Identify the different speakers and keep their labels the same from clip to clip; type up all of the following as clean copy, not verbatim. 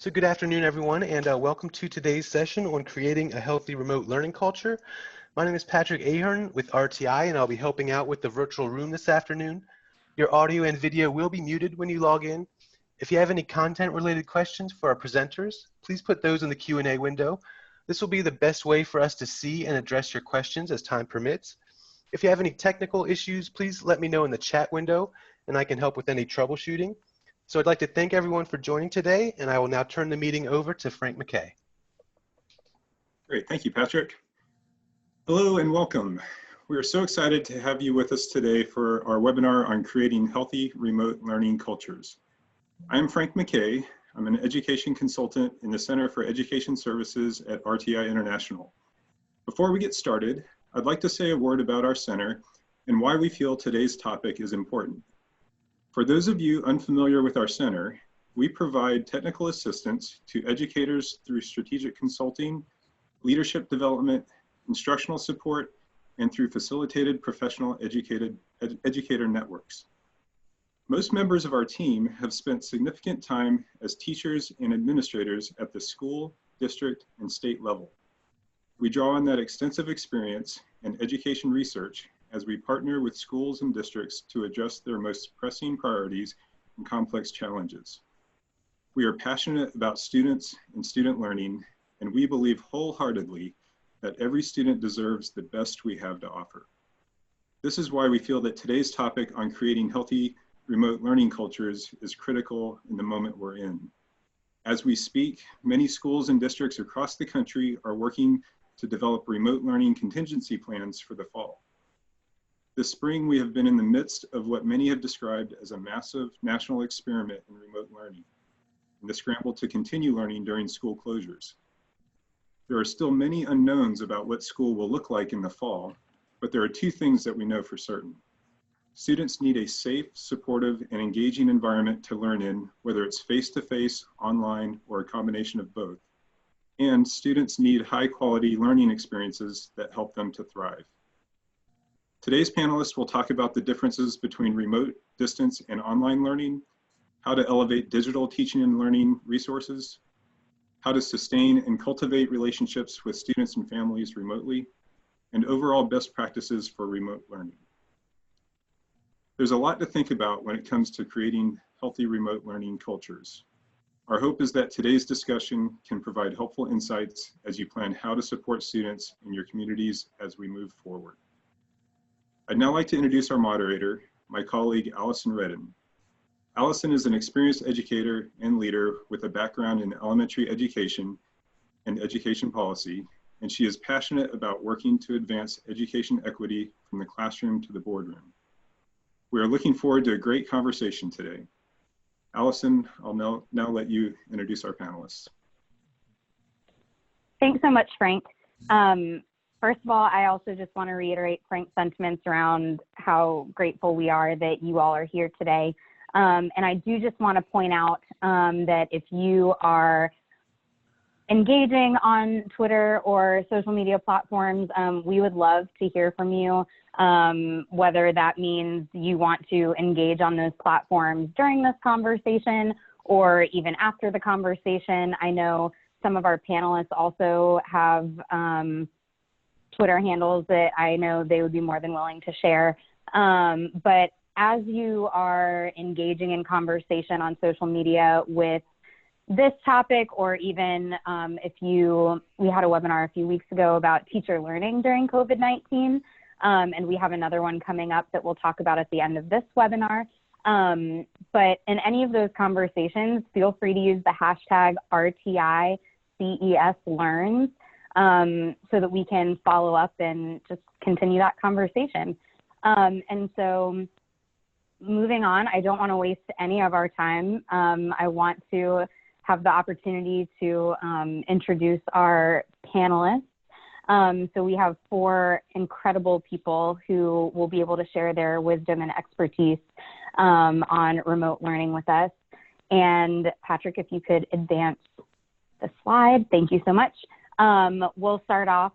Speaker 1: So good afternoon, everyone, and welcome to today's session on creating a healthy remote learning culture. My name is Patrick Ahern with RTI, and I'll be helping out with the virtual room this afternoon. Your audio and video will be muted when you log in. If you have any content-related questions for our presenters, please put those in the Q&A window. This will be the best way for us to see and address your questions as time permits. If you have any technical issues, please let me know in the chat window, and I can help with any troubleshooting. So I'd like to thank everyone for joining today, and I will now turn the meeting over to Frank Mackay.
Speaker 2: Great, thank you, Patrick. Hello and welcome. We are so excited to have you with us today for our webinar on creating healthy remote learning cultures. I am Frank Mackay. I'm an education consultant in the Center for Education Services at RTI International. Before we get started, I'd like to say a word about our center and why we feel today's topic is important. For those of you unfamiliar with our center, we provide technical assistance to educators through strategic consulting, leadership development, instructional support, and through facilitated professional educator networks. Most members of our team have spent significant time as teachers and administrators at the school, district, and state level. We draw on that extensive experience and education research as we partner with schools and districts to address their most pressing priorities and complex challenges. We are passionate about students and student learning, and we believe wholeheartedly that every student deserves the best we have to offer. This is why we feel that today's topic on creating healthy remote learning cultures is critical in the moment we're in. As we speak, many schools and districts across the country are working to develop remote learning contingency plans for the fall. This spring, we have been in the midst of what many have described as a massive national experiment in remote learning and the scramble to continue learning during school closures. There are still many unknowns about what school will look like in the fall, but there are two things that we know for certain. Students need a safe, supportive, and engaging environment to learn in, whether it's face-to-face, online, or a combination of both. And students need high-quality learning experiences that help them to thrive. Today's panelists will talk about the differences between remote, distance, and online learning, how to elevate digital teaching and learning resources, how to sustain and cultivate relationships with students and families remotely, and overall best practices for remote learning. There's a lot to think about when it comes to creating healthy remote learning cultures. Our hope is that today's discussion can provide helpful insights as you plan how to support students in your communities as we move forward. I'd now like to introduce our moderator, my colleague, Allison Redden. Allison is an experienced educator and leader with a background in elementary education and education policy, and she is passionate about working to advance education equity from the classroom to the boardroom. We are looking forward to a great conversation today. Allison, I'll now let you introduce our panelists.
Speaker 3: Thanks so much, Frank. First of all, I also just want to reiterate Frank's sentiments around how grateful we are that you all are here today. And I do just want to point out that if you are engaging on Twitter or social media platforms, we would love to hear from you, whether that means you want to engage on those platforms during this conversation or even after the conversation. I know some of our panelists also have Twitter handles that I know they would be more than willing to share. But as you are engaging in conversation on social media with this topic, or even if we had a webinar a few weeks ago about teacher learning during COVID-19, and we have another one coming up that we'll talk about at the end of this webinar. But in any of those conversations, feel free to use the hashtag RTICESLearns so that we can follow up and just continue that conversation. And so moving on, I don't want to waste any of our time. I want to have the opportunity to introduce our panelists. So we have four incredible people who will be able to share their wisdom and expertise on remote learning with us. And Patrick, if you could advance the slide, thank you so much. We'll start off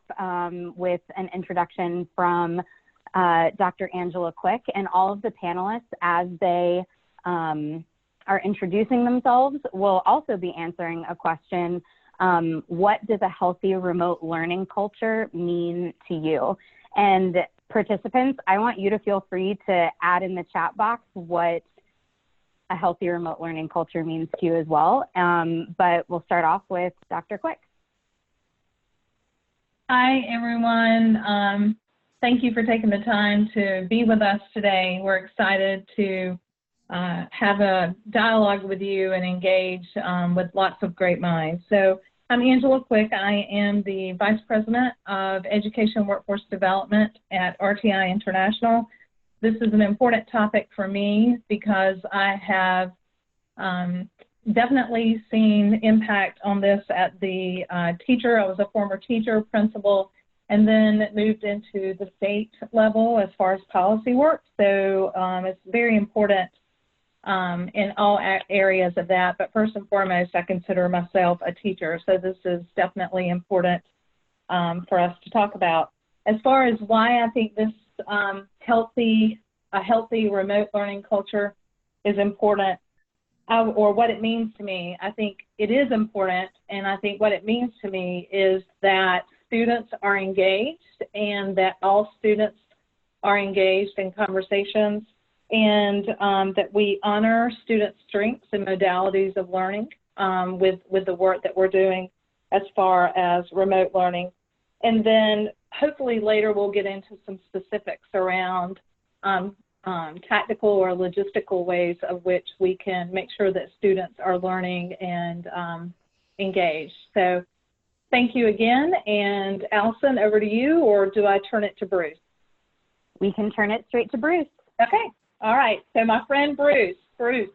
Speaker 3: with an introduction from Dr. Angela Quick, and all of the panelists, as they are introducing themselves will also be answering a question, what does a healthy remote learning culture mean to you? And participants, I want you to feel free to add in the chat box what a healthy remote learning culture means to you as well. But we'll start off with Dr. Quick.
Speaker 4: Hi, everyone. Thank you for taking the time to be with us today. We're excited to have a dialogue with you and engage with lots of great minds. So I'm Angela Quick. I am the Vice President of Education Workforce Development at RTI International. This is an important topic for me because I have definitely seen impact on this at the teacher. I was a former teacher, principal, and then moved into the state level as far as policy work. So it's very important in all areas of that. But first and foremost, I consider myself a teacher. So this is definitely important for us to talk about. As far as why I think this a healthy remote learning culture is important, or what it means to me, I think it is important. And I think what it means to me is that students are engaged and that all students are engaged in conversations, and that we honor students' strengths and modalities of learning with the work that we're doing as far as remote learning. And then hopefully later we'll get into some specifics around tactical or logistical ways of which we can make sure that students are learning and engaged. So thank you again. And Allison, over to you, or do I turn it to Bruce?
Speaker 3: We can turn it straight to Bruce.
Speaker 4: Okay. All right. So my friend Bruce. Bruce.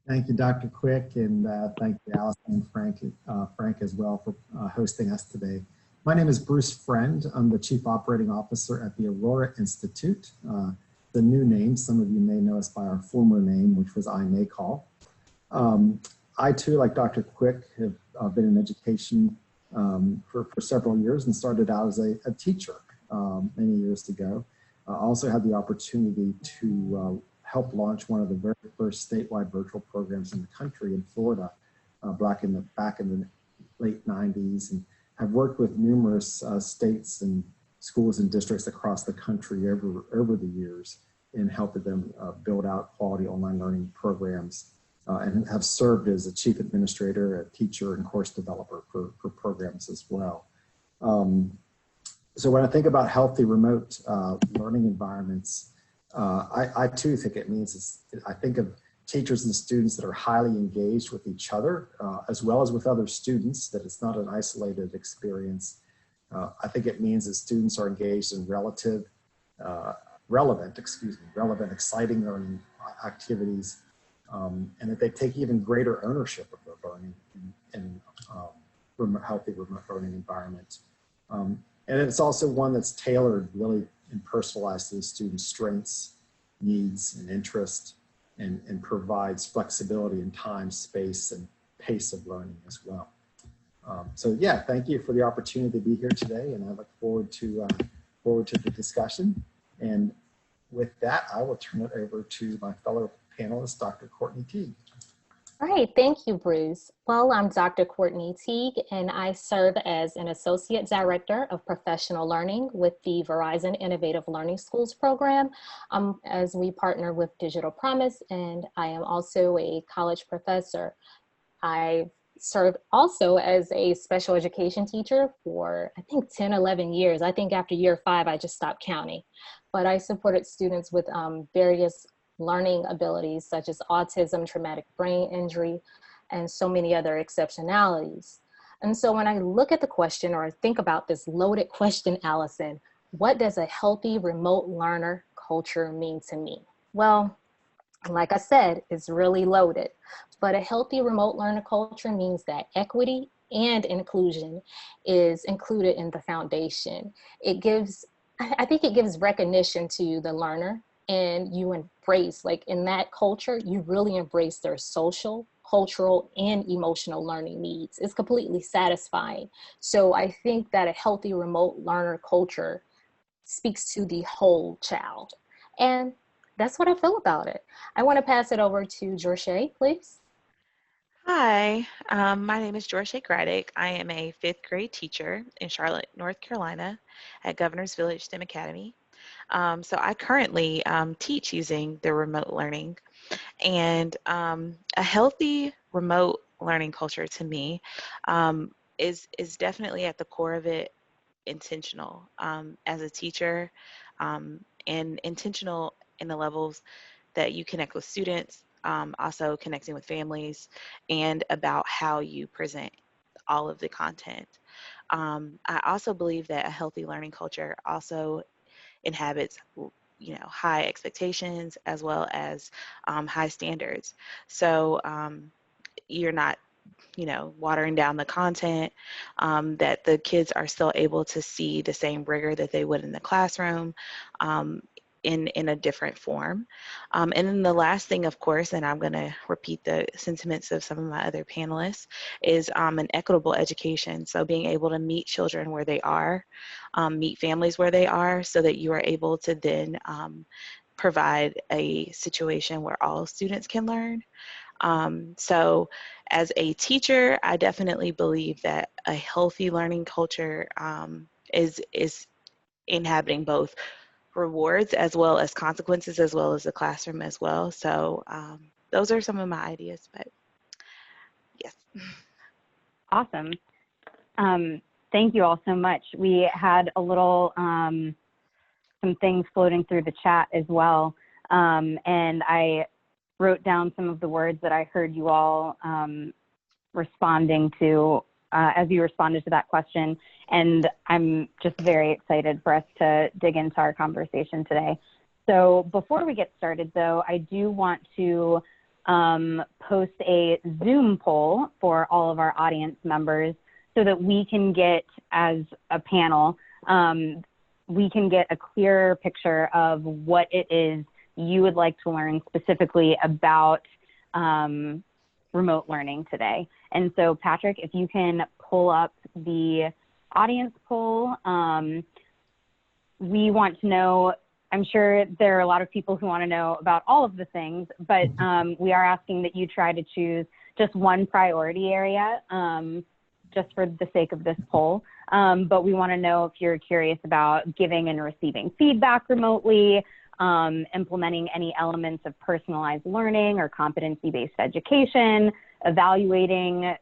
Speaker 5: Thank you, Dr. Quick, and thank you, Allison and Frank as well for hosting us today. My name is Bruce Friend. I'm the Chief Operating Officer at the Aurora Institute. The new name, some of you may know us by our former name, which was iMaCall. I too, like Dr. Quick, have been in education for several years and started out as a teacher many years ago. I also had the opportunity to help launch one of the very first statewide virtual programs in the country in Florida back in the late 90s, and have worked with numerous states and schools and districts across the country over the years in helping them build out quality online learning programs, and have served as a chief administrator, a teacher, and course developer for programs as well. So when I think about healthy remote learning environments, I too think it means, I think of teachers and students that are highly engaged with each other, as well as with other students, that it's not an isolated experience. I think it means that students are engaged in relevant, exciting learning activities, and that they take even greater ownership of their learning in healthy remote learning environment. And it's also one that's tailored really and personalized to the student's strengths, needs, and interest, and provides flexibility in time, space, and pace of learning as well. So yeah, thank you for the opportunity to be here today, and I look forward to the discussion. And with that, I will turn it over to my fellow panelist, Dr. Courtney Teague.
Speaker 6: All right, thank you, Bruce. Well, I'm Dr. Courtney Teague, and I serve as an Associate Director of Professional Learning with the Verizon Innovative Learning Schools program, as we partner with Digital Promise, and I am also a college professor. I served also as a special education teacher for, I think, 10, 11 years. I think after year 5, I just stopped counting. But I supported students with various learning abilities such as autism, traumatic brain injury, and so many other exceptionalities. And so when I look at the question, or think about this loaded question, Allison, what does a healthy remote learner culture mean to me? Well, like I said, it's really loaded, but a healthy remote learner culture means that equity and inclusion is included in the foundation. It gives, I think it gives recognition to the learner, and you embrace, like in that culture, you really embrace their social, cultural, and emotional learning needs. It's completely satisfying. So I think that a healthy remote learner culture speaks to the whole child. And that's what I feel about it. I want to pass it over to Jorshay, please.
Speaker 7: Hi, my name is Craddock. I am a 5th grade teacher in Charlotte, North Carolina at Governor's Village STEM Academy. So I currently teach using the remote learning, and a healthy remote learning culture to me is definitely at the core of it intentional as a teacher, and intentional in the levels that you connect with students, also connecting with families, and about how you present all of the content. I also believe that a healthy learning culture also inhabits, high expectations as well as high standards. So you're not, watering down the content, that the kids are still able to see the same rigor that they would in the classroom, in a different form. And then the last thing, of course, and I'm going to repeat the sentiments of some of my other panelists, is an equitable education. So being able to meet children where they are, meet families where they are, so that you are able to then provide a situation where all students can learn. So as a teacher, I definitely believe that a healthy learning culture is inhabiting both rewards as well as consequences, as well as the classroom as well. So those are some of my ideas, but yes.
Speaker 3: Awesome. Thank you all so much. We had a little, some things floating through the chat as well. And I wrote down some of the words that I heard you all responding to as you responded to that question. And I'm just very excited for us to dig into our conversation today. So before we get started, though, I do want to post a Zoom poll for all of our audience members so that we can get, as a panel, we can get a clearer picture of what it is you would like to learn specifically about remote learning today. And so, Patrick, if you can pull up the audience poll, we want to know, I'm sure there are a lot of people who want to know about all of the things, but we are asking that you try to choose just one priority area, just for the sake of this poll. But we want to know if you're curious about giving and receiving feedback remotely, implementing any elements of personalized learning or competency-based education, evaluating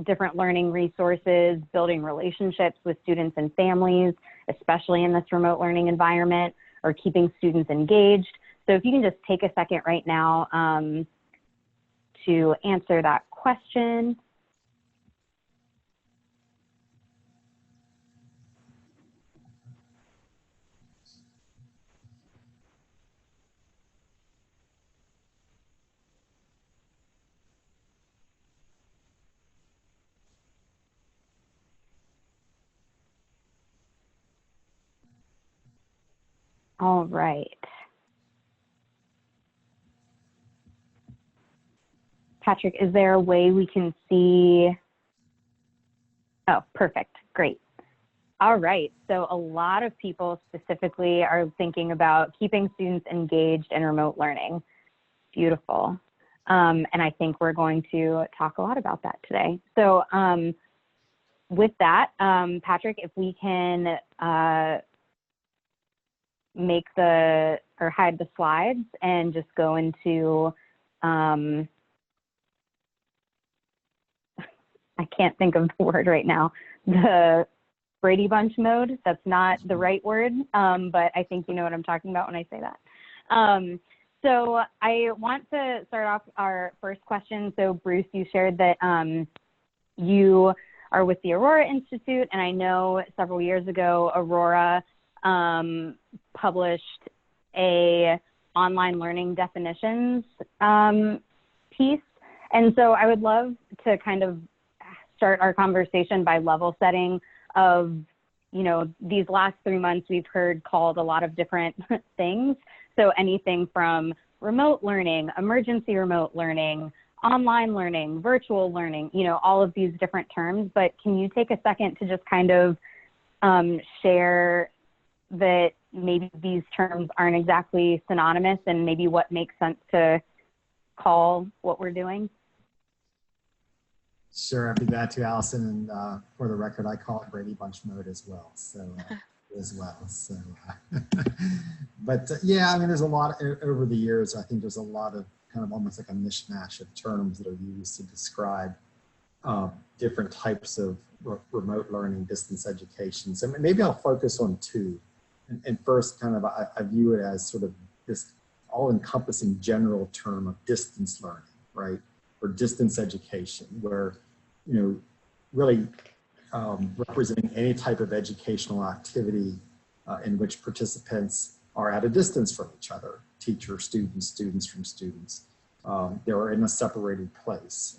Speaker 3: different learning resources, building relationships with students and families, especially in this remote learning environment, or keeping students engaged. So if you can just take a second right now to answer that question. All right. Patrick, is there a way we can see? Oh, perfect. Great. All right. So a lot of people specifically are thinking about keeping students engaged in remote learning. Beautiful. And I think we're going to talk a lot about that today. So with that, Patrick, if we can make the, or hide the slides and just go into, I can't think of the word right now, the Brady Bunch mode. That's not the right word, but I think you know what I'm talking about when I say that. So I want to start off our first question. So Bruce, you shared that you are with the Aurora Institute, and I know several years ago, Aurora published a online learning definitions piece. And so I would love to kind of start our conversation by level setting of, you know, these last 3 months we've heard called a lot of different things. So anything from remote learning, emergency remote learning, online learning, virtual learning, you know, all of these different terms. But can you take a second to just kind of share that maybe these terms aren't exactly synonymous and maybe what makes sense to call what we're doing?
Speaker 5: Sure, I'd be glad to, Allison. And for the record, I call it Brady Bunch mode as well. But yeah, I mean, there's a lot over the years. I think there's a lot of kind of almost like a mishmash of terms that are used to describe different types of remote learning, distance education. So maybe I'll focus on two. And first, kind of, I view it as sort of this all-encompassing general term of distance learning, right? Or distance education, where, you know, really representing any type of educational activity in which participants are at a distance from each other, teacher, students, students from students. They are in a separated place.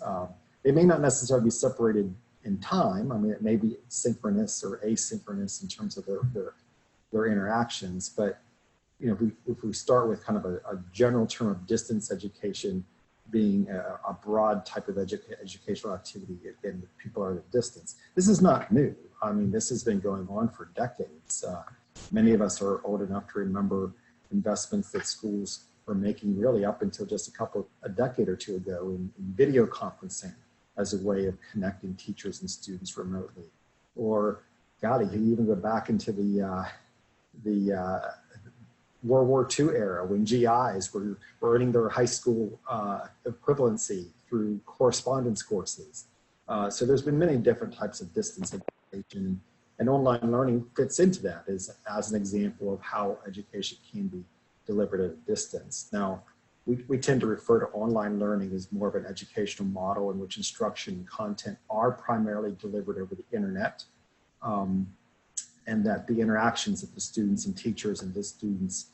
Speaker 5: They may not necessarily be separated in time. I mean, it may be synchronous or asynchronous in terms of their interactions, but you know, if we start with kind of a general term of distance education being a broad type of educational activity, again, people are at a distance. This is not new. I mean, this has been going on for decades. Many of us are old enough to remember investments that schools were making really up until just a decade or two ago in video conferencing as a way of connecting teachers and students remotely. Or, golly, you even go back into the World War II era when GIs were earning their high school equivalency through correspondence courses. So there's been many different types of distance education, and online learning fits into that as an example of how education can be delivered at a distance. Now, we tend to refer to online learning as more of an educational model in which instruction and content are primarily delivered over the internet, and that the interactions that the students and teachers and the students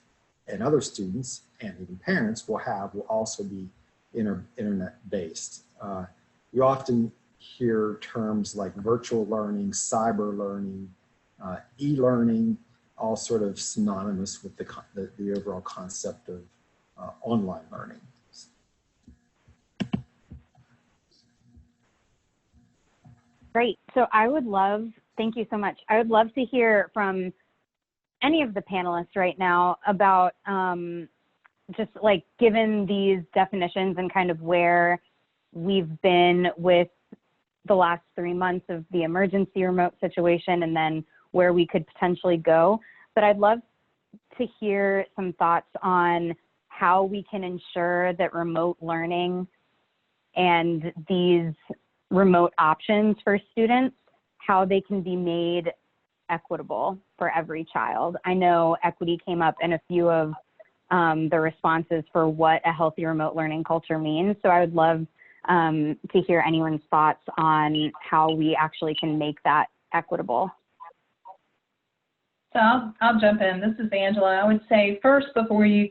Speaker 5: and other students and even parents will also be internet-based. You often hear terms like virtual learning, cyber learning, e-learning, all sort of synonymous with the overall concept of online learning.
Speaker 3: Great. So thank you so much. I would love to hear from any of the panelists right now about just like, given these definitions and kind of where we've been with the last 3 months of the emergency remote situation and then where we could potentially go. But I'd love to hear some thoughts on how we can ensure that remote learning and these remote options for students, how they can be made equitable for every child. I know equity came up in a few of the responses for what a healthy remote learning culture means. So I would love to hear anyone's thoughts on how we actually can make that equitable.
Speaker 4: So I'll jump in. This is Angela. I would say first, before you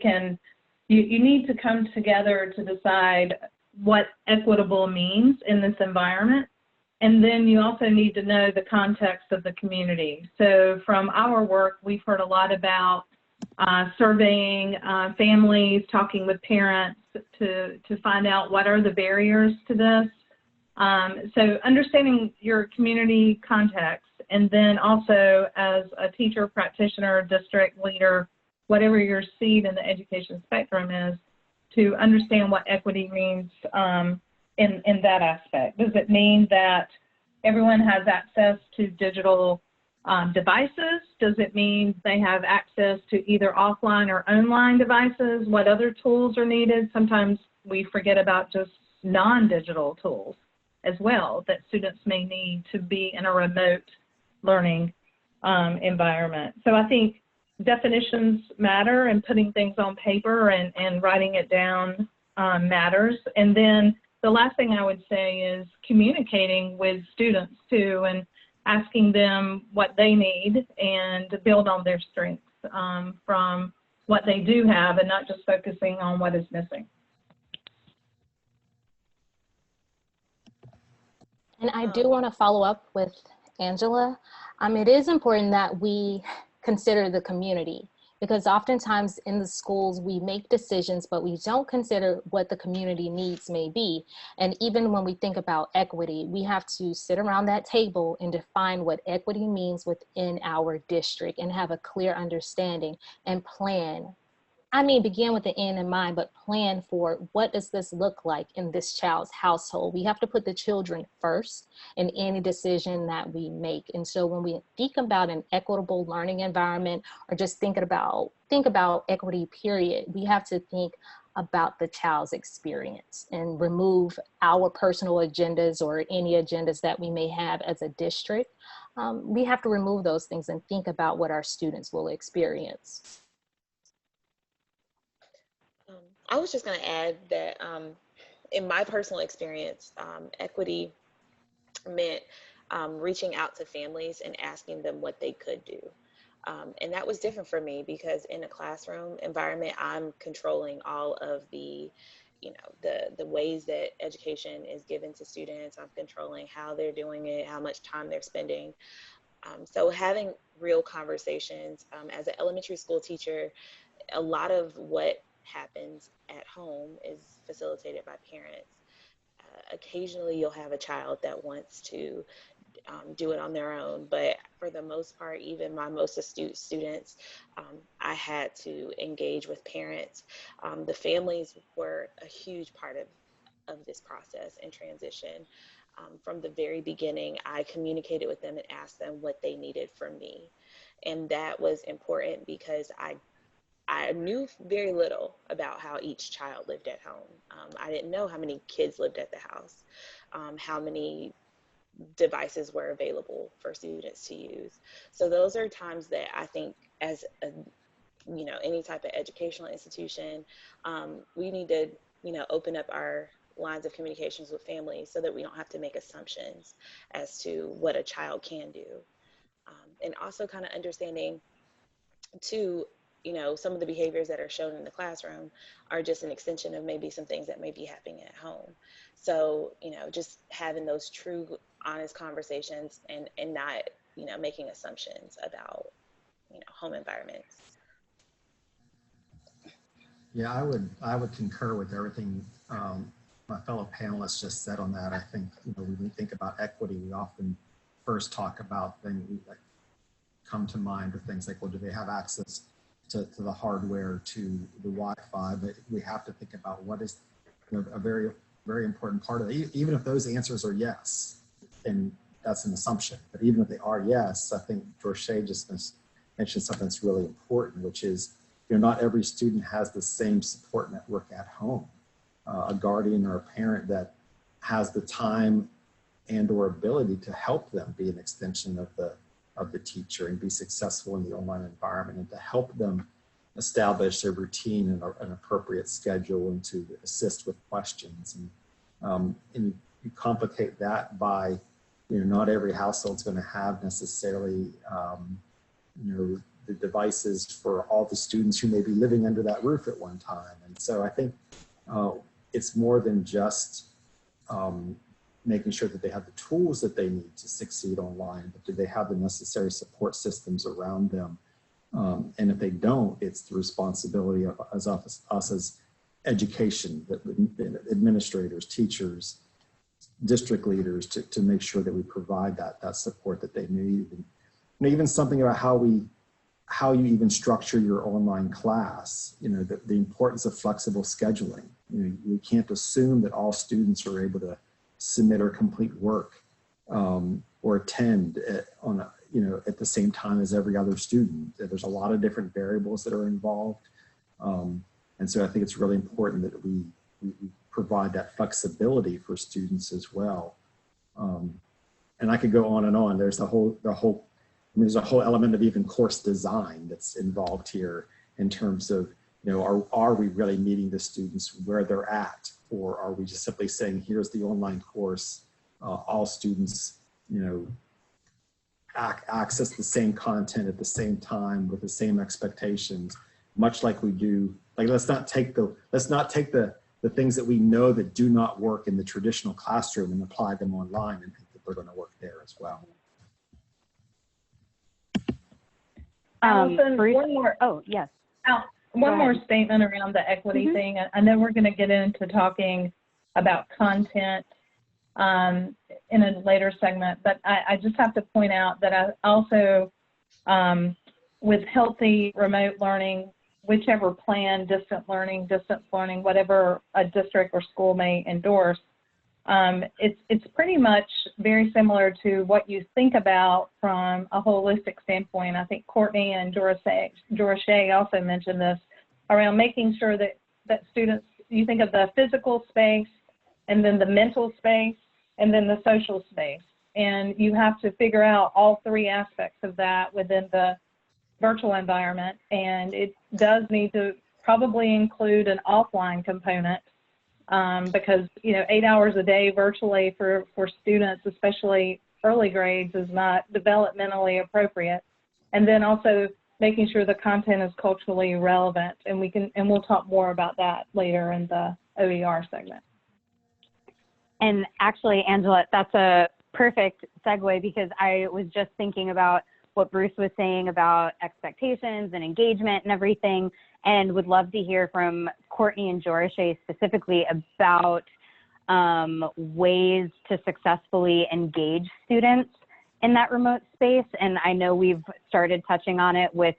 Speaker 4: need to come together to decide what equitable means in this environment. And then you also need to know the context of the community. So from our work, we've heard a lot about surveying families, talking with parents to find out what are the barriers to this. So understanding your community context, and then also as a teacher, practitioner, district leader, whatever your seat in the education spectrum is, to understand what equity means in that aspect. Does it mean that everyone has access to digital devices? Does it mean they have access to either offline or online devices? What other tools are needed? Sometimes we forget about just non-digital tools as well that students may need to be in a remote learning environment. So I think definitions matter, and putting things on paper and writing it down matters. And then the last thing I would say is communicating with students too, and asking them what they need and to build on their strengths from what they do have, and not just focusing on what is missing.
Speaker 6: And I do want to follow up with Angela. It is important that we consider the community, Because oftentimes in the schools, we make decisions, but we don't consider what the community needs may be. And even when we think about equity, we have to sit around that table and define what equity means within our district and have a clear understanding and plan. I mean, begin with the end in mind, but plan for what does this look like in this child's household. We have to put the children first in any decision that we make. And so when we think about an equitable learning environment, or just think about equity, period, we have to think about the child's experience and remove our personal agendas or any agendas that we may have as a district. We have to remove those things and think about what our students will experience.
Speaker 7: I was just going to add that in my personal experience, equity meant reaching out to families and asking them what they could do. And that was different for me because in a classroom environment, I'm controlling all of the, the ways that education is given to students. I'm controlling how they're doing it, how much time they're spending. So having real conversations as an elementary school teacher, a lot of what happens at home is facilitated by parents. Occasionally you'll have a child that wants to do it on their own, but for the most part, even my most astute students, I had to engage with parents. The families were a huge part of this process and transition. From the very beginning, I communicated with them and asked them what they needed from me. And that was important because I knew very little about how each child lived at home. I didn't know how many kids lived at the house, how many devices were available for students to use. So those are times that I think as a, any type of educational institution, we need to, open up our lines of communications with families so that we don't have to make assumptions as to what a child can do. And also kind of understanding too, some of the behaviors that are shown in the classroom are just an extension of maybe some things that may be happening at home. So, just having those true, honest conversations and not, making assumptions about, home environments.
Speaker 5: Yeah, I would concur with everything my fellow panelists just said on that. I think, when we think about equity, we often first talk about things that come to mind, or things like, well, do they have access to the hardware, to the Wi-Fi? But we have to think about what is a very, very important part of it. Even if those answers are yes, and that's an assumption, but even if they are yes, I think George just mentioned something that's really important, which is, not every student has the same support network at home. A guardian or a parent that has the time and or ability to help them be an extension of the teacher and be successful in the online environment, and to help them establish a routine and an appropriate schedule, and to assist with questions. And you complicate that by, not every household's going to have necessarily, the devices for all the students who may be living under that roof at one time. And so I think it's more than just making sure that they have the tools that they need to succeed online, but do they have the necessary support systems around them? And if they don't, it's the responsibility of us as education, administrators, teachers, district leaders, to make sure that we provide that support that they need. And even something about how you even structure your online class, the importance of flexible scheduling. You can't assume that all students are able to submit or complete work or attend at the same time as every other student. There's a lot of different variables that are involved. And so I think it's really important that we provide that flexibility for students as well. And I could go on and on. There's there's a whole element of even course design that's involved here, in terms of, are we really meeting the students where they're at? Or are we just simply saying, here's the online course, all students, access the same content at the same time with the same expectations, much like we do. Like, let's not take the things that we know that do not work in the traditional classroom and apply them online and think that they're going to work there as well.
Speaker 4: Allison,
Speaker 3: Bruce,
Speaker 4: one more.
Speaker 3: oh, yes.
Speaker 4: One more statement around the equity thing. I know we're going to get into talking about content in a later segment, but I just have to point out that I also, with healthy remote learning, whichever plan, distance learning, whatever a district or school may endorse, it's pretty much very similar to what you think about from a holistic standpoint. I think Courtney and Jorishay also mentioned this around making sure that students, you think of the physical space and then the mental space and then the social space. And you have to figure out all three aspects of that within the virtual environment. And it does need to probably include an offline component because, 8 hours a day virtually for students, especially early grades, is not developmentally appropriate. And then also making sure the content is culturally relevant. And we'll talk more about that later in the OER segment.
Speaker 3: And actually, Angela, that's a perfect segue because I was just thinking about what Bruce was saying about expectations and engagement and everything, and would love to hear from Courtney and Jorishay specifically about ways to successfully engage students in that remote space. And I know we've started touching on it with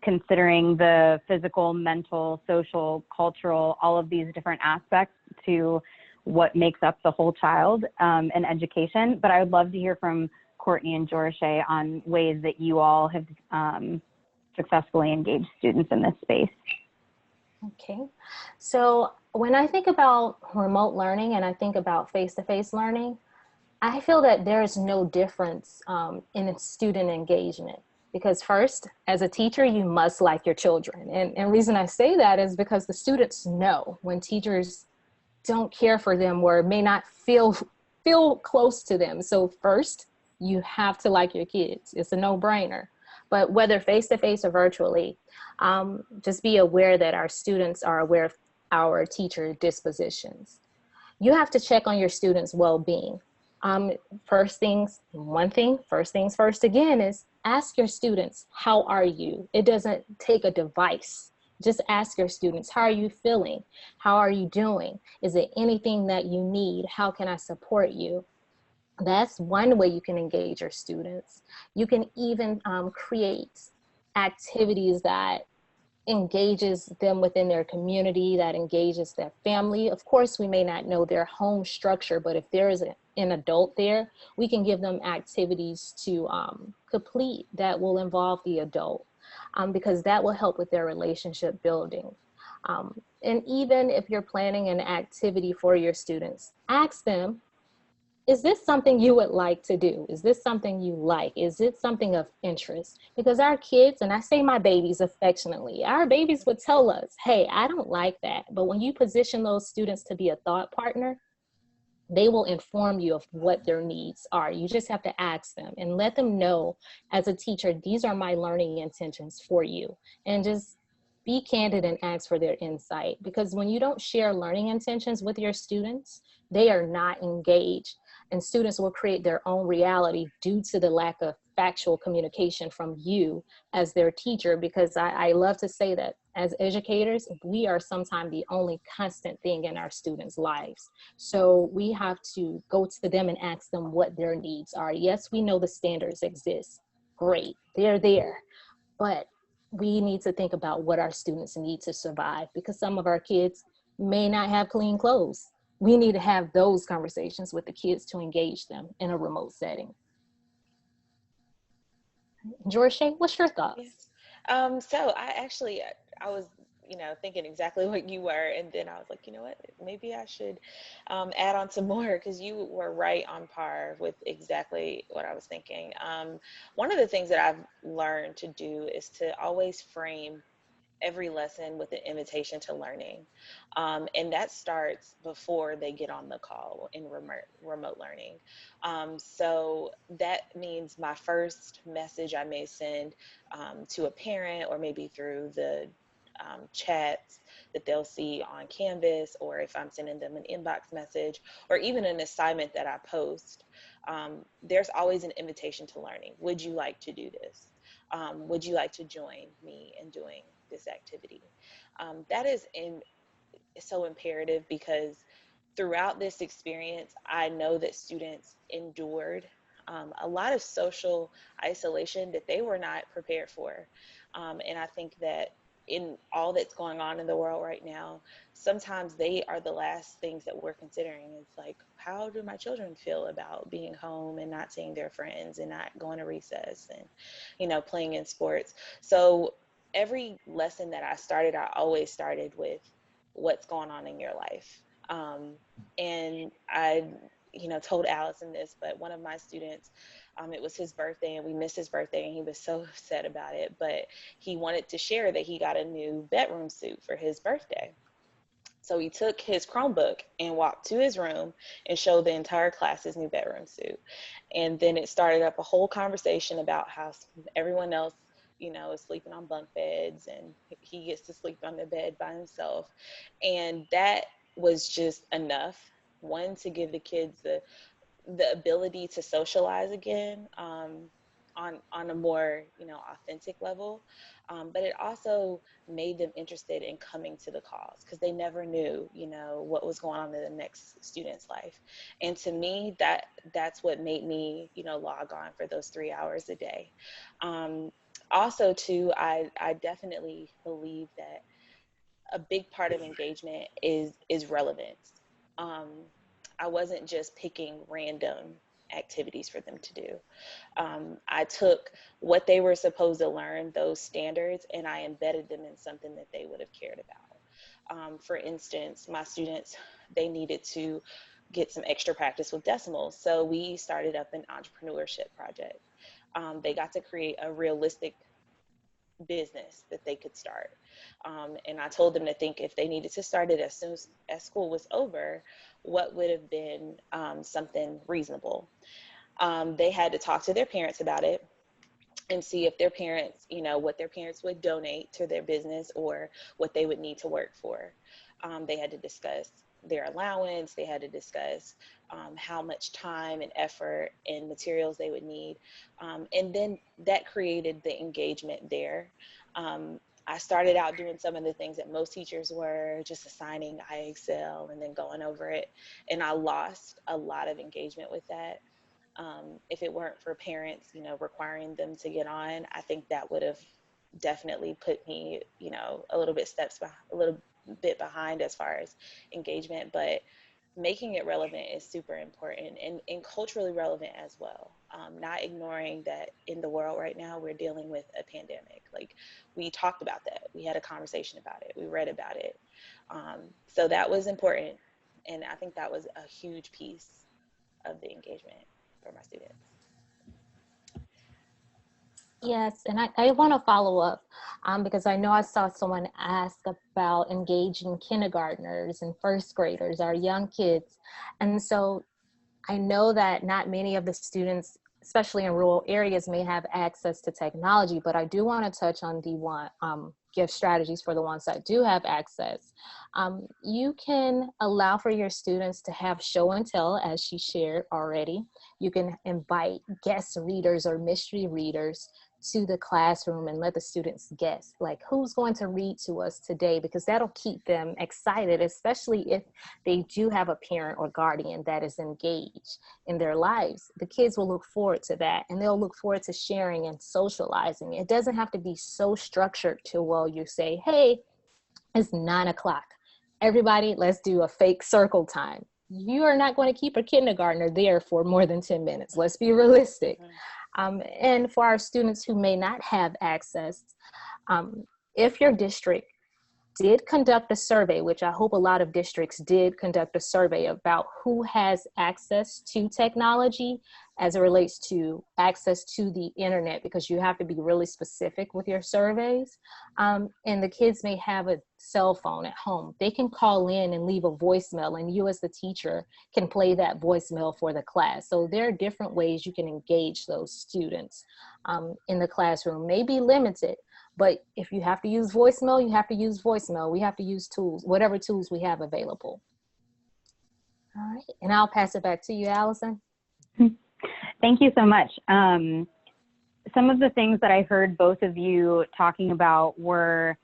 Speaker 3: considering the physical, mental, social, cultural, all of these different aspects to what makes up the whole child in education. But I would love to hear from Courtney and Jorishay on ways that you all have successfully engaged students in this space.
Speaker 6: Okay, so when I think about remote learning and I think about face-to-face learning, I feel that there is no difference in student engagement. Because first, as a teacher, you must like your children. And the reason I say that is because the students know when teachers don't care for them or may not feel close to them. So first, you have to like your kids. It's a no-brainer. But whether face-to-face or virtually, just be aware that our students are aware of our teacher dispositions. You have to check on your students' well-being. First things first again is ask your students, how are you? It doesn't take a device. Just ask your students, how are you feeling? How are you doing? Is there anything that you need? How can I support you? That's one way you can engage your students. You can even create activities that engages them within their community, that engages their family. Of course, we may not know their home structure, but if there is an adult there, we can give them activities to complete that will involve the adult, because that will help with their relationship building. And even if you're planning an activity for your students, ask them, is this something you would like to do? Is this something you like? Is it something of interest? Because our kids, and I say my babies affectionately, our babies would tell us, hey, I don't like that. But when you position those students to be a thought partner, they will inform you of what their needs are. You just have to ask them and let them know as a teacher, these are my learning intentions for you. And just be candid and ask for their insight. Because when you don't share learning intentions with your students, they are not engaged. And students will create their own reality due to the lack of factual communication from you as their teacher, because I love to say that as educators, we are sometimes the only constant thing in our students' lives. So we have to go to them and ask them what their needs are. Yes, we know the standards exist. Great, they're there. But we need to think about what our students need to survive, because some of our kids may not have clean clothes. We need to have those conversations with the kids to engage them in a remote setting. Jorishay, what's your thoughts?
Speaker 7: So I was, thinking exactly what you were, and then I was like, you know what, maybe I should add on some more, because you were right on par with exactly what I was thinking. One of the things that I've learned to do is to always frame every lesson with an invitation to learning. And that starts before they get on the call in remote learning. So that means my first message I may send to a parent, or maybe through the chats that they'll see on Canvas, or if I'm sending them an inbox message, or even an assignment that I post, there's always an invitation to learning. Would you like to do this? Would you like to join me in doing this activity? That is so imperative, because throughout this experience, I know that students endured a lot of social isolation that they were not prepared for. And I think that in all that's going on in the world right now, sometimes they are the last things that we're considering. It's like, how do my children feel about being home and not seeing their friends and not going to recess and, you know, playing in sports? So every lesson that I started, I always started with what's going on in your life. And I, you know, told Allison this, but one of my students, it was his birthday and we missed his birthday and he was so upset about it, but he wanted to share that he got a new bedroom suit for his birthday. So he took his Chromebook and walked to his room and showed the entire class his new bedroom suit. And then it started up a whole conversation about how everyone else, you know, is sleeping on bunk beds and he gets to sleep on the bed by himself. And that was just enough, one, to give the kids the ability to socialize again, on a more, you know, authentic level. But it also made them interested in coming to the cause, because they never knew, you know, what was going on in the next student's life. And to me, that's what made me, you know, log on for those 3 hours a day. Also too, I definitely believe that a big part of engagement is relevance. I wasn't just picking random activities for them to do. I took what they were supposed to learn, those standards, and I embedded them in something that they would have cared about. For instance, my students, they needed to get some extra practice with decimals. So we started up an entrepreneurship project. They got to create a realistic business that they could start. And I told them to think, if they needed to start it as soon as school was over, what would have been something reasonable. They had to talk to their parents about it and see if their parents, you know, what their parents would donate to their business or what they would need to work for. They had to discuss their allowance. They had to discuss how much time and effort and materials they would need. And then that created the engagement there. I started out doing some of the things that most teachers were, just assigning IXL and then going over it. And I lost a lot of engagement with that. If it weren't for parents, you know, requiring them to get on, I think that would have definitely put me, you know, a little bit behind as far as engagement. But making it relevant is super important, and culturally relevant as well. Not ignoring that in the world right now, we're dealing with a pandemic. Like, we talked about that. We had a conversation about it. We read about it. So that was important. And I think that was a huge piece of the engagement for my students.
Speaker 6: Yes, and I want to follow up because I know I saw someone ask about engaging kindergartners and first graders, our young kids. And so I know that not many of the students, especially in rural areas, may have access to technology, but I do want to touch on give strategies for the ones that do have access. You can allow for your students to have show and tell, as she shared already. You can invite guest readers or mystery readers to the classroom and let the students guess, like, who's going to read to us today, because that'll keep them excited, especially if they do have a parent or guardian that is engaged in their lives. The kids will look forward to that, and they'll look forward to sharing and socializing. It doesn't have to be so structured to, well, you say, hey, it's 9 o'clock. Everybody, let's do a fake circle time. You are not going to keep a kindergartner there for more than 10 minutes. Let's be realistic. And for our students who may not have access, if your district did conduct a survey, which I hope a lot of districts did conduct a survey about who has access to technology as it relates to access to the internet, because you have to be really specific with your surveys. And the kids may have a cell phone at home. They can call in and leave a voicemail, and you as the teacher can play that voicemail for the class. So there are different ways you can engage those students in the classroom. May be limited, but if you have to use voicemail, you have to use voicemail. We have to use tools, whatever tools we have available. All right, and I'll pass it back to you, Allison.
Speaker 3: Thank you so much. some of the things that I heard both of you talking about were,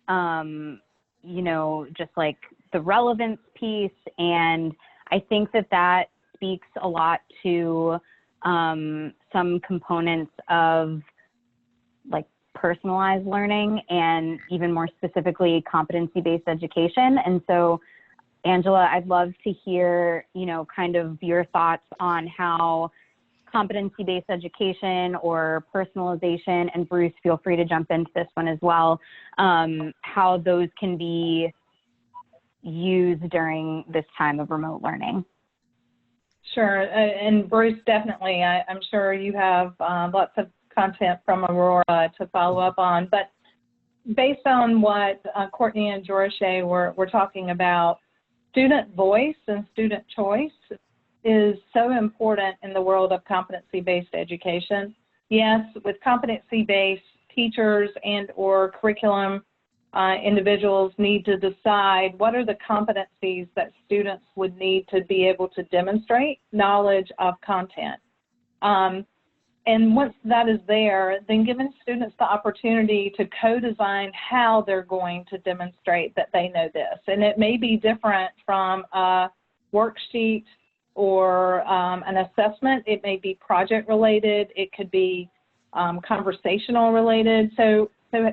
Speaker 3: you know, just like the relevance piece. And I think that that speaks a lot to some components of like personalized learning and even more specifically competency-based education. And so, Angela, I'd love to hear, you know, kind of your thoughts on how competency-based education or personalization, and Bruce, feel free to jump into this one as well, how those can be used during this time of remote learning.
Speaker 4: Sure, and Bruce, definitely, I'm sure you have lots of content from Aurora to follow up on, but based on what Courtney and Jorishay were talking about, student voice and student choice is so important in the world of competency-based education. Yes, with competency-based, teachers and or curriculum individuals need to decide what are the competencies that students would need to be able to demonstrate knowledge of content. And once that is there, then giving students the opportunity to co-design how they're going to demonstrate that they know this. And it may be different from a worksheet or an assessment. It may be project related. It could be conversational related. So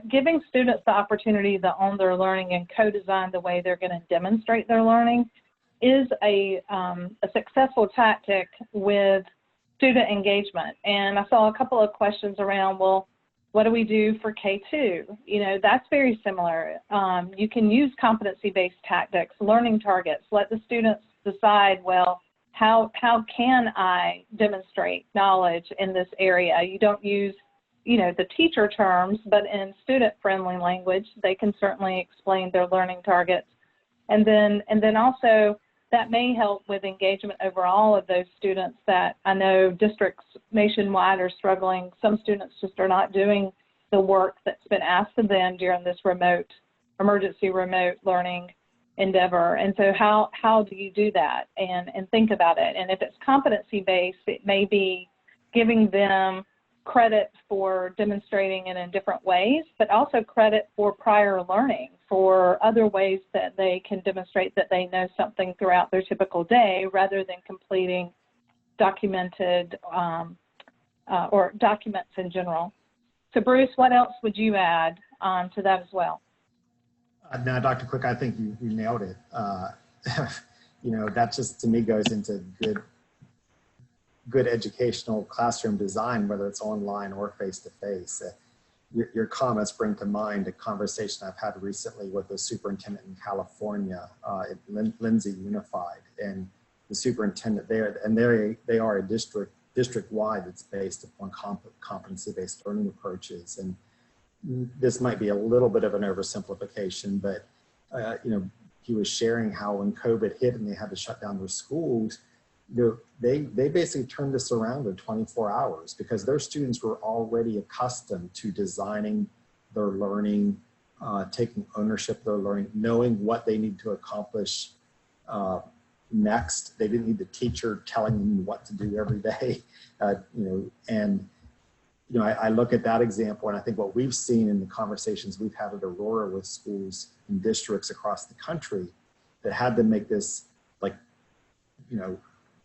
Speaker 4: giving students the opportunity to own their learning and co-design the way they're going to demonstrate their learning is a successful tactic with student engagement. And I saw a couple of questions around, well, what do we do for K2? You know, that's very similar. You can use competency-based tactics, learning targets, let the students decide, well, how can I demonstrate knowledge in this area? You don't use, you know, the teacher terms, but in student-friendly language, they can certainly explain their learning targets. And then also, that may help with engagement overall of those students that I know districts nationwide are struggling. Some students just are not doing the work that's been asked of them during this emergency remote learning endeavor. And so how do you do that and think about it? And if it's competency-based, it may be giving them credit for demonstrating it in different ways, but also credit for prior learning, for other ways that they can demonstrate that they know something throughout their typical day rather than completing documented or documents in general. So Bruce, what else would you add to that as well?
Speaker 5: Now, Dr. Quick, I think you nailed it. You know, that just to me goes into good educational classroom design, whether it's online or face-to-face. Your comments bring to mind a conversation I've had recently with a superintendent in California at Lindsay Unified, and the superintendent there, and they are a district-wide that's based upon competency-based learning approaches. And this might be a little bit of an oversimplification, but you know, he was sharing how when COVID hit and they had to shut down their schools, they basically turned this around in 24 hours because their students were already accustomed to designing their learning, taking ownership of their learning, knowing what they need to accomplish next. They didn't need the teacher telling them what to do every day, you know, and you know, I look at that example and I think what we've seen in the conversations we've had at Aurora with schools and districts across the country that had to make this, like, you know,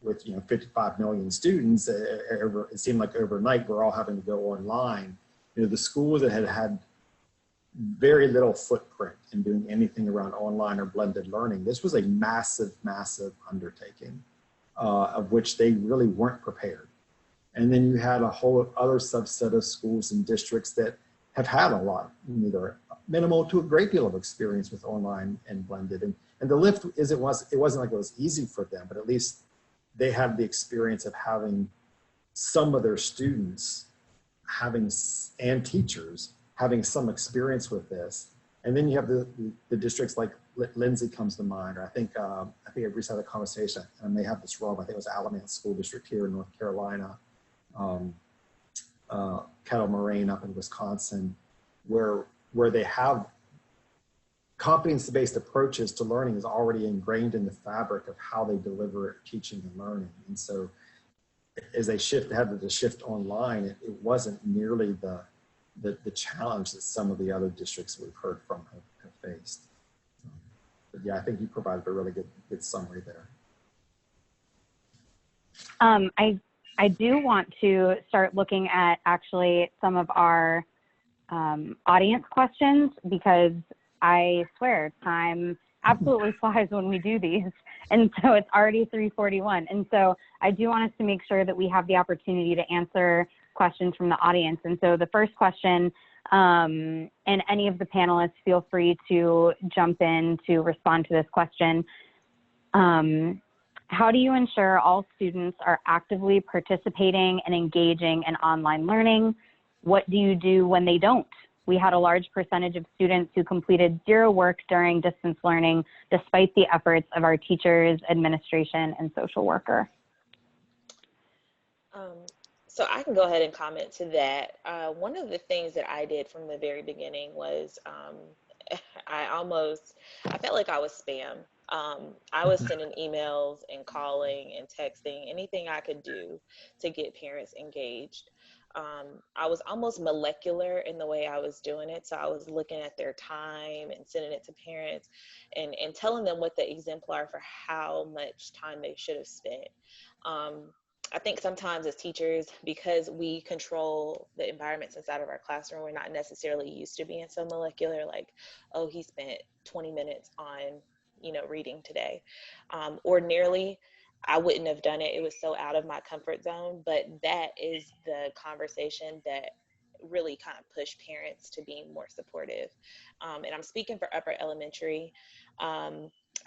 Speaker 5: with 55 million students, it seemed like overnight we're all having to go online. You know, the schools that had very little footprint in doing anything around online or blended learning, this was a massive, massive undertaking of which they really weren't prepared. And then you had a whole other subset of schools and districts that have had a lot, either minimal to a great deal of experience with online and blended. And the lift it wasn't like it was easy for them, but at least they had the experience of having some of their students and teachers having some experience with this. And then you have the districts like Lindsay comes to mind, or I think I recently had a conversation, and I may have this wrong, I think it was Alamance School District here in North Carolina, Kettle Moraine up in Wisconsin, where they have competency-based approaches to learning is already ingrained in the fabric of how they deliver teaching and learning. And so as they had to shift online, it wasn't nearly the challenge that some of the other districts we've heard from have faced. But yeah, I think you provided a really good summary there.
Speaker 3: I do want to start looking at actually some of our audience questions, because I swear time absolutely flies when we do these. And so it's already 3:41. And so I do want us to make sure that we have the opportunity to answer questions from the audience. And so the first question, and any of the panelists feel free to jump in to respond to this question. How do you ensure all students are actively participating and engaging in online learning? What do you do when they don't? We had a large percentage of students who completed zero work during distance learning, despite the efforts of our teachers, administration, and social worker.
Speaker 7: So I can go ahead and comment to that. One of the things that I did from the very beginning was I felt like I was spam. I was sending emails and calling and texting, anything I could do to get parents engaged. I was almost molecular in the way I was doing it. So I was looking at their time and sending it to parents and telling them what the exemplar for how much time they should have spent. I think sometimes as teachers, because we control the environments inside of our classroom, we're not necessarily used to being so molecular, like, oh, he spent 20 minutes on, reading today. Ordinarily, I wouldn't have done it. It was so out of my comfort zone, but that is the conversation that really kind of pushed parents to being more supportive. And I'm speaking for upper elementary.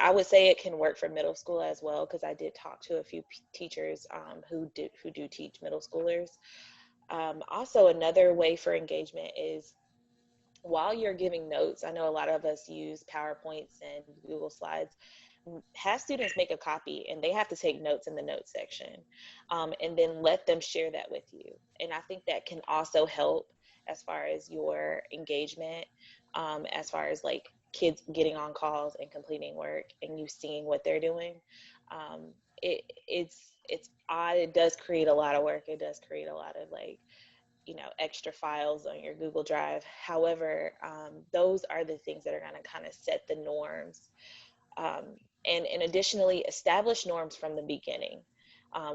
Speaker 7: I would say it can work for middle school as well, because I did talk to a few teachers who do teach middle schoolers. Also, another way for engagement is while you're giving notes. I know a lot of us use PowerPoints and Google Slides. Have students make a copy, and they have to take notes in the notes section, and then let them share that with you. And I think that can also help as far as your engagement, as far as like kids getting on calls and completing work and you seeing what they're doing. It's odd. It does create a lot of work. It does create a lot of extra files on your Google Drive. However, those are the things that are going to kind of set the norms. And additionally, establish norms from the beginning.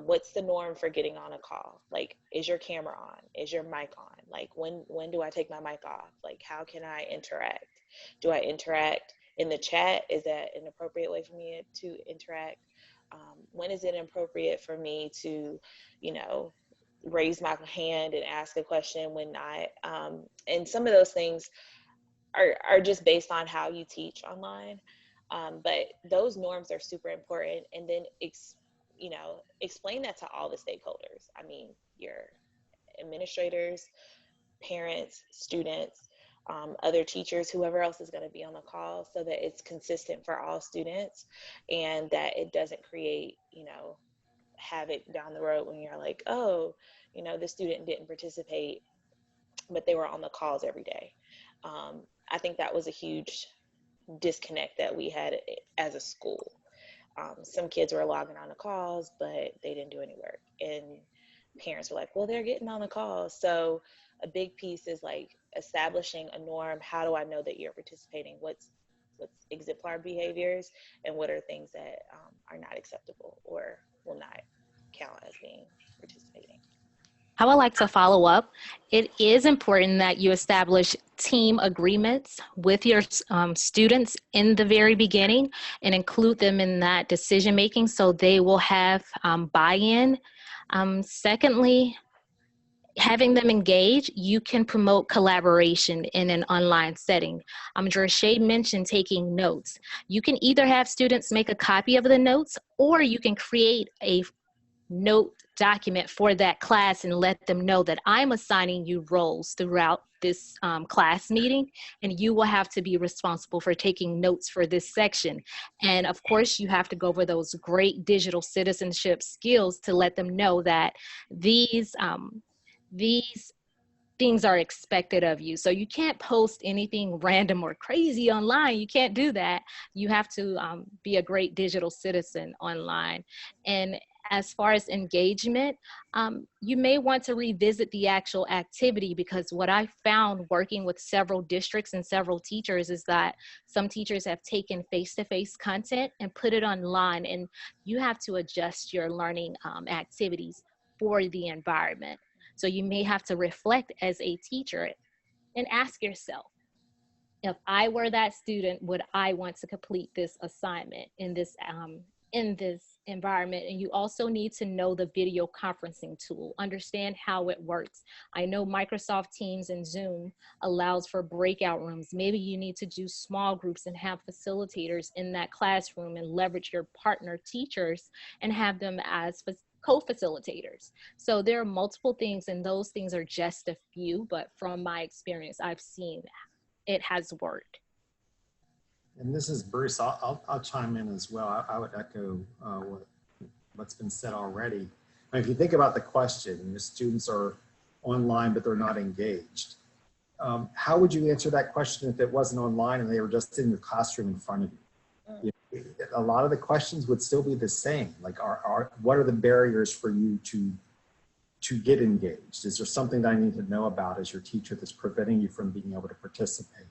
Speaker 7: What's the norm for getting on a call? Like, is your camera on? Is your mic on? Like, when do I take my mic off? Like, how can I interact? Do I interact in the chat? Is that an appropriate way for me to interact? When is it appropriate for me to, raise my hand and ask a question when not? And some of those things are just based on how you teach online. But those norms are super important. And then, explain that to all the stakeholders. I mean, your administrators, parents, students, other teachers, whoever else is going to be on the call, so that it's consistent for all students and that it doesn't create, havoc down the road when you're like, oh, the student didn't participate, but they were on the calls every day. I think that was a huge disconnect that we had as a school. Some kids were logging on the calls, but they didn't do any work. And parents were like, well, they're getting on the calls. So a big piece is like establishing a norm. How do I know that you're participating? What's exemplar behaviors, and what are things that are not acceptable or will not count as being participating?
Speaker 6: I would like to follow up. It is important that you establish team agreements with your students in the very beginning and include them in that decision making so they will have buy-in. Secondly, having them engage, you can promote collaboration in an online setting. Jorshay mentioned taking notes. You can either have students make a copy of the notes, or you can create a note document for that class and let them know that I'm assigning you roles throughout this class meeting, and you will have to be responsible for taking notes for this section. And of course, you have to go over those great digital citizenship skills to let them know that these things are expected of you. So you can't post anything random or crazy online. You can't do that. You have to be a great digital citizen online. And As far as engagement, you may want to revisit the actual activity, because what I found working with several districts and several teachers is that some teachers have taken face-to-face content and put it online, and you have to adjust your learning activities for the environment. So you may have to reflect as a teacher and ask yourself, if I were that student, would I want to complete this assignment in this environment? And you also need to know the video conferencing tool, understand how it works. I know Microsoft Teams and Zoom allows for breakout rooms. Maybe you need to do small groups and have facilitators in that classroom and leverage your partner teachers and have them as co-facilitators. So there are multiple things, and those things are just a few, but from my experience, I've seen it has worked.
Speaker 5: And this is Bruce. I'll chime in as well. I would echo what's been said already. And if you think about the question, the students are online, but they're not engaged. How would you answer that question if it wasn't online and they were just in your classroom in front of you? A lot of the questions would still be the same. Like, what are the barriers for you to get engaged? Is there something that I need to know about as your teacher that's preventing you from being able to participate?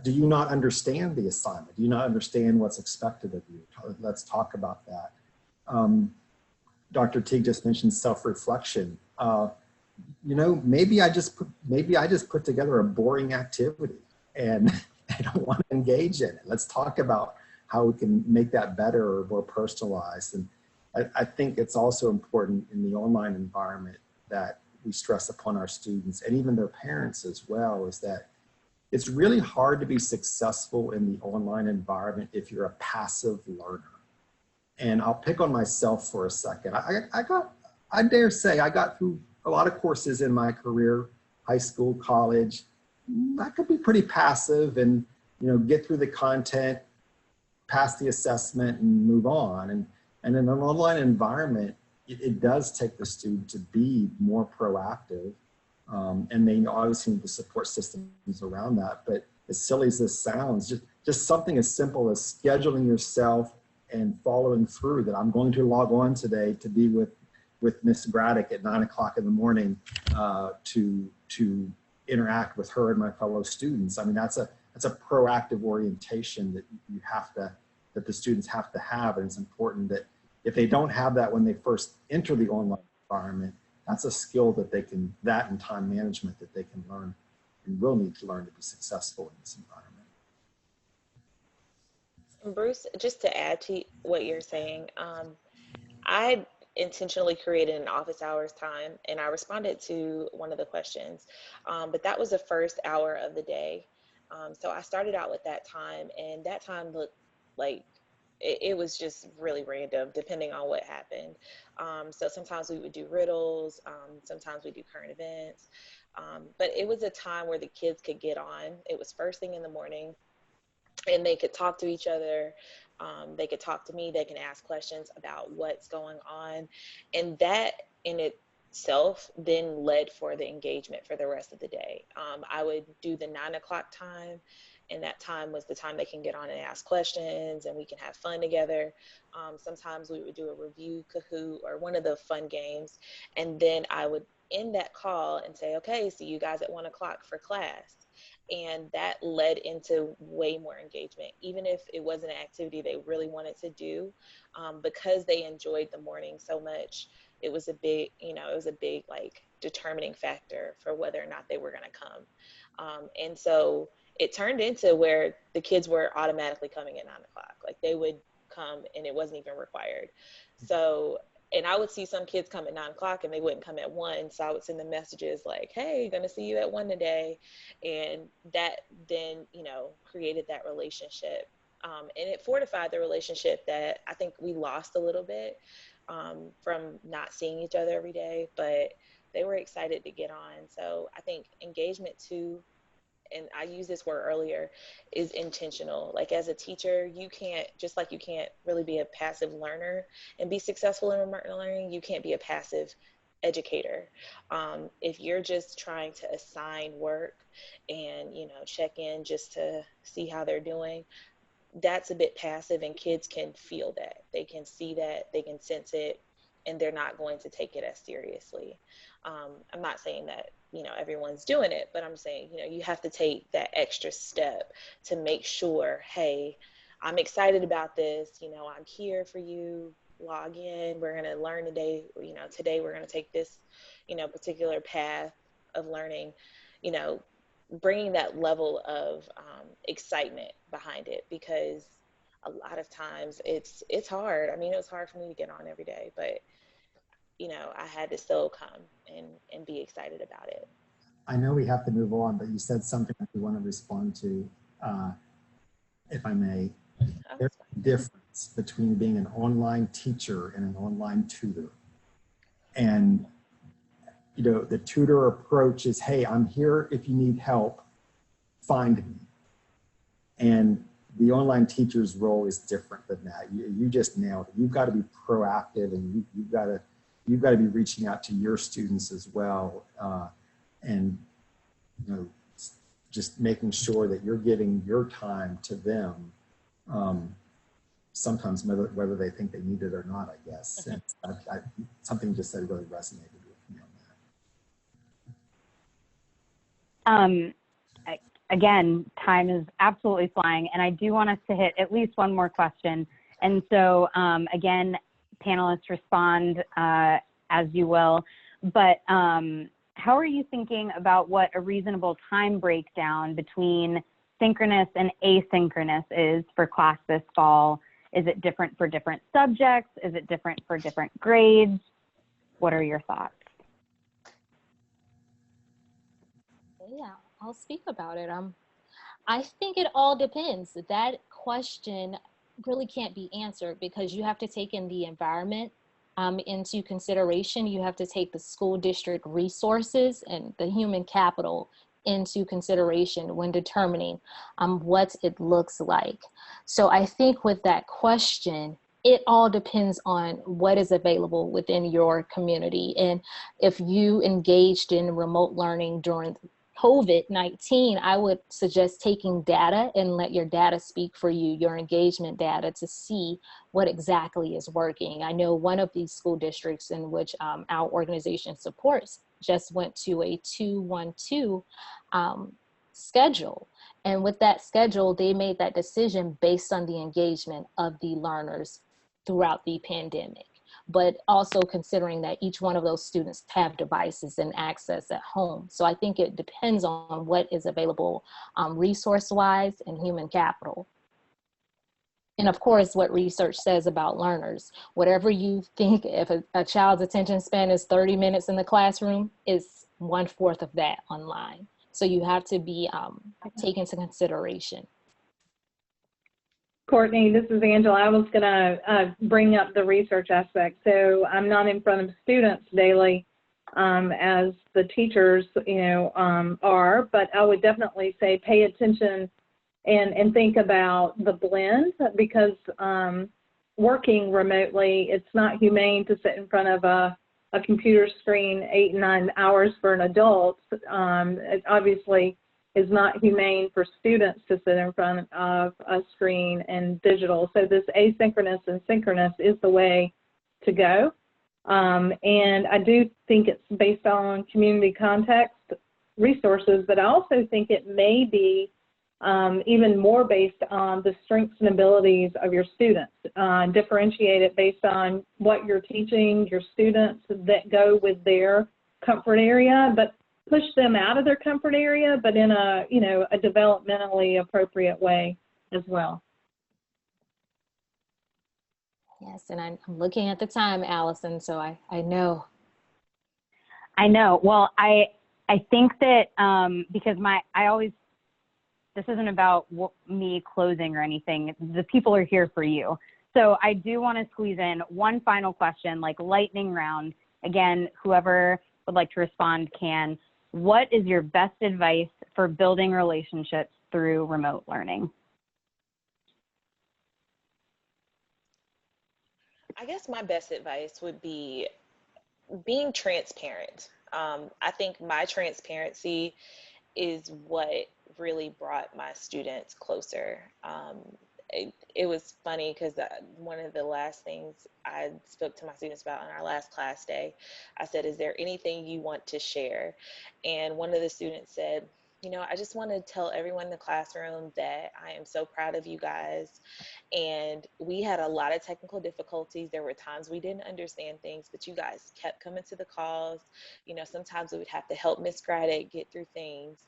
Speaker 5: Do you not understand the assignment? Do you not understand what's expected of you? Let's talk about that. Dr. Teague just mentioned self-reflection. You know, maybe I just put together a boring activity and I don't want to engage in it. Let's talk about how we can make that better or more personalized. And I think it's also important in the online environment that we stress upon our students and even their parents as well, is that it's really hard to be successful in the online environment if you're a passive learner. And I'll pick on myself for a second. I dare say I got through a lot of courses in my career, high school, college. I could be pretty passive and, you know, get through the content, pass the assessment and move on. And in an online environment, it does take the student to be more proactive. And they obviously need the support systems around that. But as silly as this sounds, just something as simple as scheduling yourself and following through that I'm going to log on today to be with Miss Craddock at 9 o'clock in the morning to interact with her and my fellow students. I mean, that's a proactive orientation that the students have to have. And it's important that if they don't have that when they first enter the online environment, that's a skill that that and time management that they can learn and will need to learn to be successful in this environment.
Speaker 8: Bruce, just to add to what you're saying, I intentionally created an office hours time and I responded to one of the questions, but that was the first hour of the day. So I started out with that time, and that time looked like it was just really random depending on what happened. So sometimes we would do riddles, sometimes we do current events, but it was a time where the kids could get on. It was first thing in the morning and they could talk to each other. They could talk to me, they can ask questions about what's going on. And that in itself then led for the engagement for the rest of the day. I would do the 9 o'clock time, and that time was the time they can get on and ask questions and we can have fun together. Sometimes we would do a review Kahoot or one of the fun games. And then I would end that call and say, okay, see you guys at 1 o'clock for class. And that led into way more engagement, even if it wasn't an activity they really wanted to do, because they enjoyed the morning so much. It was a big, like determining factor for whether or not they were going to come. And so it turned into where the kids were automatically coming at 9 o'clock. Like they would come and it wasn't even required. So, and I would see some kids come at 9 o'clock and they wouldn't come at 1. So I would send them messages like, hey, gonna see you at 1 today. And that then, created that relationship. And it fortified the relationship that I think we lost a little bit from not seeing each other every day, but they were excited to get on. So I think engagement too, and I used this word earlier, is intentional. Like as a teacher, you can't really be a passive learner and be successful in remote learning. You can't be a passive educator. If you're just trying to assign work and, check in just to see how they're doing, that's a bit passive, and kids can feel that. They can see that, they can sense it. and they're not going to take it as seriously. I'm not saying that, everyone's doing it, but I'm saying, you have to take that extra step to make sure, hey, I'm excited about this, I'm here for you, log in, we're going to learn today, today we're going to take this, particular path of learning, bringing that level of excitement behind it, because a lot of times it's hard. I mean, it was hard for me to get on every day, but I had to still come and be excited about it.
Speaker 5: I know we have to move on, but you said something that we want to respond to, if I may. There's a difference between being an online teacher and an online tutor. And, the tutor approach is, hey, I'm here if you need help, find me. And the online teacher's role is different than that. You just nailed it. You've got to be proactive, and you've got to be reaching out to your students as well, and just making sure that you're giving your time to them. Sometimes whether they think they need it or not, I guess. And something you just said really resonated with me on that.
Speaker 3: Again, time is absolutely flying, and I do want us to hit at least one more question. And so, again, panelists respond as you will, but how are you thinking about what a reasonable time breakdown between synchronous and asynchronous is for class this fall? Is it different for different subjects? Is it different for different grades? What are your thoughts?
Speaker 6: Yeah, I'll speak about it. I think it all depends. That question really can't be answered because you have to take in the environment into consideration. You have to take the school district resources and the human capital into consideration when determining what it looks like. So I think with that question, it all depends on what is available within your community. And if you engaged in remote learning during COVID-19, I would suggest taking data and let your data speak for you, your engagement data, to see what exactly is working. I know one of these school districts in which our organization supports just went to a 2-1-2 schedule. And with that schedule, they made that decision based on the engagement of the learners throughout the pandemic, but also considering that each one of those students have devices and access at home. So I think it depends on what is available resource-wise and human capital. And of course, what research says about learners. Whatever you think, if a child's attention span is 30 minutes in the classroom, is 1/4 of that online. So you have to be taken into consideration.
Speaker 4: Courtney, this is Angela. I was going to bring up the research aspect. So I'm not in front of students daily as the teachers, are, but I would definitely say pay attention and think about the blend, because working remotely, it's not humane to sit in front of a computer screen 8 and 9 hours for an adult. It obviously is not humane for students to sit in front of a screen and digital. So this asynchronous and synchronous is the way to go. And I do think it's based on community context resources, but I also think it may be even more based on the strengths and abilities of your students. Differentiate it based on what you're teaching your students that go with their comfort area, but push them out of their comfort area, but in a developmentally appropriate way as well.
Speaker 6: Yes, and I'm looking at the time, Allison, so I know.
Speaker 3: I know. Well, I think that because this isn't about me closing or anything. The people are here for you. So I do want to squeeze in one final question, like lightning round. Again, whoever would like to respond can. What is your best advice for building relationships through remote learning?
Speaker 8: I guess my best advice would be being transparent. I think my transparency is what really brought my students closer. it was funny because one of the last things I spoke to my students about on our last class day, I said, is there anything you want to share? And one of the students said, you know, I just want to tell everyone in the classroom that I am so proud of you guys. And we had a lot of technical difficulties. There were times we didn't understand things, but you guys kept coming to the calls. You know, sometimes we would have to help Miss Craddock get through things.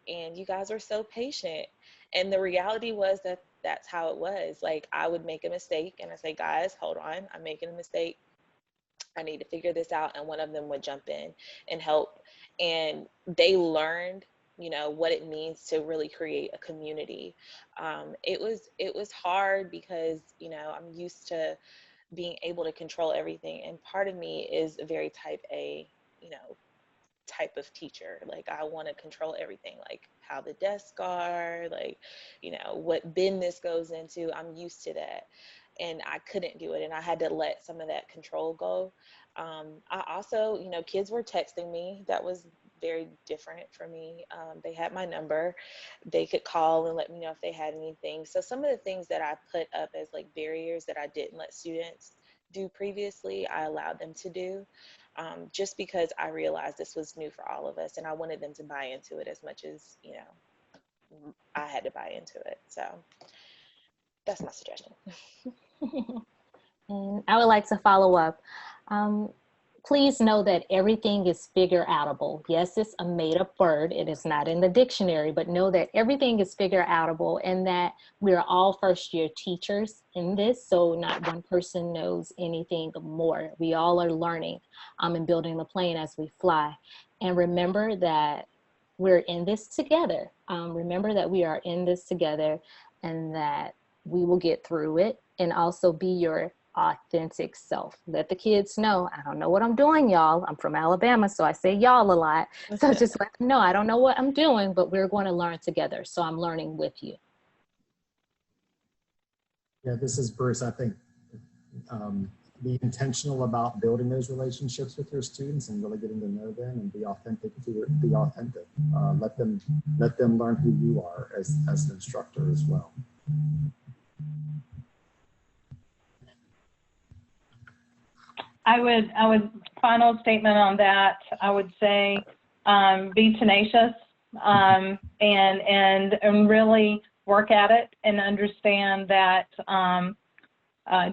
Speaker 8: And you guys were so patient. And the reality was that that's how it was. Like, I would make a mistake and I say, guys, hold on, I'm making a mistake. I need to figure this out. And one of them would jump in and help. And they learned, you know, what it means to really create a community. It was hard because, you know, I'm used to being able to control everything. And part of me is a very type A, you know, type of teacher. Like, I want to control everything, like how the desks are, like, you know, what bin this goes into. I'm used to that. And I couldn't do it. And I had to let some of that control go. I also, you know, kids were texting me. That was very different for me. They had my number. They could call and let me know if they had anything. So some of the things that I put up as like barriers that I didn't let students do previously, I allowed them to do, just because I realized this was new for all of us and I wanted them to buy into it as much as, you know, I had to buy into it. So that's my suggestion.
Speaker 6: And I would like to follow up. Please know that everything is figure-outable. Yes, it's a made-up word. It is not in the dictionary, but know that everything is figure-outable and that we're all first-year teachers in this, so not one person knows anything more. We all are learning and building the plane as we fly. And remember that we're in this together. Remember that we are in this together and that we will get through it, and also be your authentic self. Let the kids know, I don't know what I'm doing, y'all. I'm from Alabama, so I say y'all a lot. So just let them know, I don't know what I'm doing, but we're going to learn together. So I'm learning with you.
Speaker 5: Yeah, this is Bruce. I think be intentional about building those relationships with your students and really getting to know them, and be authentic. Be authentic. Let them learn who you are as an instructor as well.
Speaker 4: I would final statement on that. I would say be tenacious and really work at it, and understand that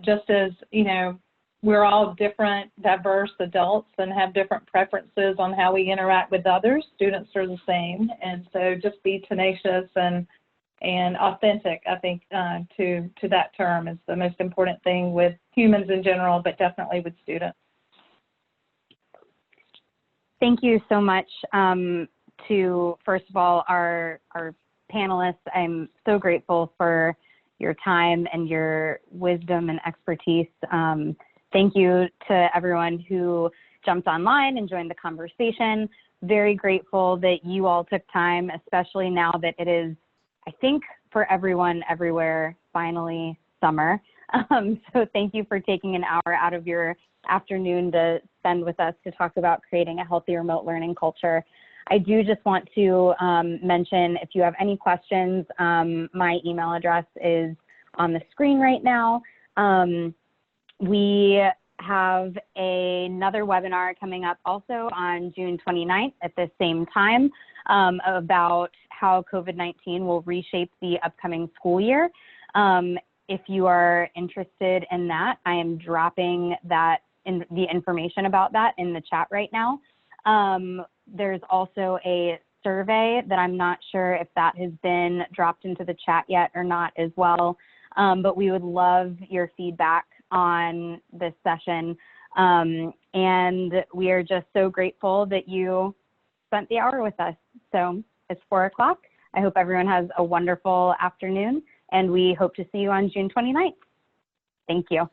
Speaker 4: just as, you know, we're all different, diverse adults and have different preferences on how we interact with others. Students are the same, and so just be tenacious and authentic. I think to that term is the most important thing with humans in general, but definitely with students.
Speaker 3: Thank you so much to, first of all, our panelists. I'm so grateful for your time and your wisdom and expertise. Thank you to everyone who jumped online and joined the conversation. Very grateful that you all took time, especially now that it is, I think, for everyone everywhere, finally summer. So thank you for taking an hour out of your afternoon to spend with us to talk about creating a healthy remote learning culture. I do just want to mention, if you have any questions, my email address is on the screen right now. We have another webinar coming up also on June 29th at the same time about how COVID-19 will reshape the upcoming school year. If you are interested in that, I am dropping that in the information about that in the chat right now. There's also a survey that I'm not sure if that has been dropped into the chat yet or not as well, but we would love your feedback on this session. And we are just so grateful that you spent the hour with us. So it's 4 o'clock. I hope everyone has a wonderful afternoon, and we hope to see you on June 29th. Thank you.